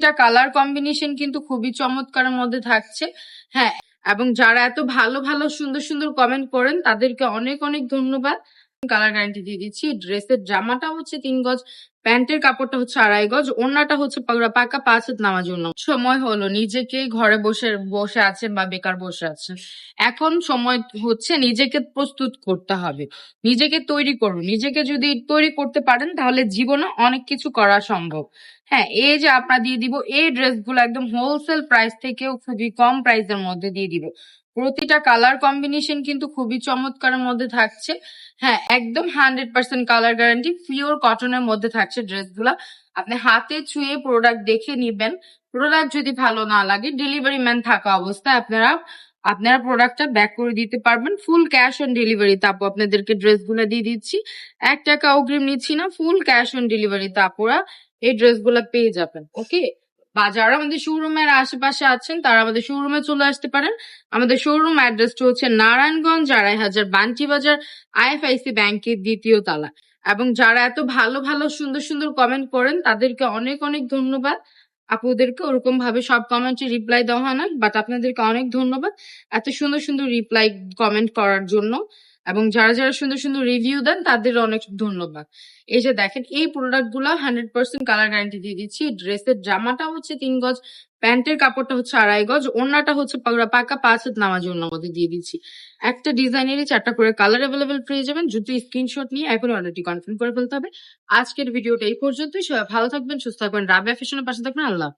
প্রতিটা colour combination কিন্তু খুবই চমৎকারের মধ্যে থাকছে। হ্যাঁ, এবং যারা এত ভালো ভালো সুন্দর সুন্দর কমেন্ট করেন তাদেরকে অনেক অনেক ধন্যবাদ। কালার গ্যারান্টি দিয়ে দিচ্ছি। ড্রেসের জামাটা হচ্ছে 3 গজ, প্যান্টের কাপড়টা হচ্ছে 2.5 গজ, ওড়নাটা হচ্ছে পুরা পাকা 5 হাত নামার জন্য। সময় হলো, নিজেকে ঘরে বসে বসে আছেন বা বেকার বসে আছেন, এখন সময় হচ্ছে নিজেকে প্রস্তুত করতে হবে। নিজেকে তৈরি করুন। নিজেকে যদি তৈরি করতে পারেন তাহলে জীবনে অনেক কিছু করা সম্ভব। হ্যাঁ, এই যে আপনারা দিয়ে দিব এই ড্রেসগুলো একদম হোলসেল প্রাইস থেকেও খুবই কম প্রাইসের মধ্যে দিয়ে দিব। প্রতিটা কালার কম্বিনেশন কিন্তু খুবই চমৎকারের মধ্যে থাকছে। হ্যাঁ, একদম 100% কালার গ্যারান্টি, পিওর কটনের মধ্যে থাকছে ড্রেসগুলা। আপনি হাতে ছুঁয়ে প্রোডাক্ট দেখে নিবেন। প্রোডাক্ট যদি ভালো না লাগে ডেলিভারি ম্যান থাকা অবস্থায় আপনারা প্রোডাক্টটা ব্যাক করে দিতে পারবেন। ফুল ক্যাশ অন ডেলিভারিতে আপু আপনাদেরকে ড্রেসগুলো দিয়ে দিচ্ছি। 1 টাকা অগ্রিম নিচ্ছি না, ফুল ক্যাশ অন ডেলিভারিতে আপুরা এই ড্রেসগুলো পেয়ে যাবেন। ওকে, বা যারা আমাদের শোরুমের আশেপাশে আছেন তারা আমাদের শোরুমে চলে আসতে পারেন। আমাদের শোরুম অ্যাড্রেসটা হচ্ছে নারায়ণগঞ্জ 2.5 বান্টি বাজার, আইএফআইসি ব্যাংকের 2য় তলা। এবং যারা এত ভালো ভালো সুন্দর সুন্দর কমেন্ট করেন তাদেরকে অনেক অনেক ধন্যবাদ। আপুদেরকে ওরকম ভাবে সব কমেন্টে রিপ্লাই দেওয়া হয় না, বাট আপনাদেরকে অনেক ধন্যবাদ এত সুন্দর সুন্দর রিপ্লাই কমেন্ট করার জন্য। এবং যারা যারা সুন্দর সুন্দর রিভিউ দেন তাদের অনেক ধন্যবাদ। এই যে দেখেন এই প্রোডাক্ট গুলা 100% কালার গ্যারান্টি দিয়ে দিচ্ছি। ড্রেসের জামাটা হচ্ছে 3 গজ, প্যান্টের কাপড়টা হচ্ছে 2.5 গজ, ওড়নাটা হচ্ছে পুরা পাকা 5 হাত নামার জন্য মধ্যে দিয়ে দিচ্ছি। একটা ডিজাইনেরই 4টা করে কালার অ্যাভেলেবেল পেয়ে যাবেন। যদি স্ক্রিনশট নিয়ে এখন অর্ডারটি কনফার্ম করে ফেলতে হবে। আজকের ভিডিওটা এই পর্যন্তই। সবাই ভালো থাকবেন, সুস্থ থাকবেন, রাবেয়া ফ্যাশনের পাশে থাকবেন। আল্লাহ।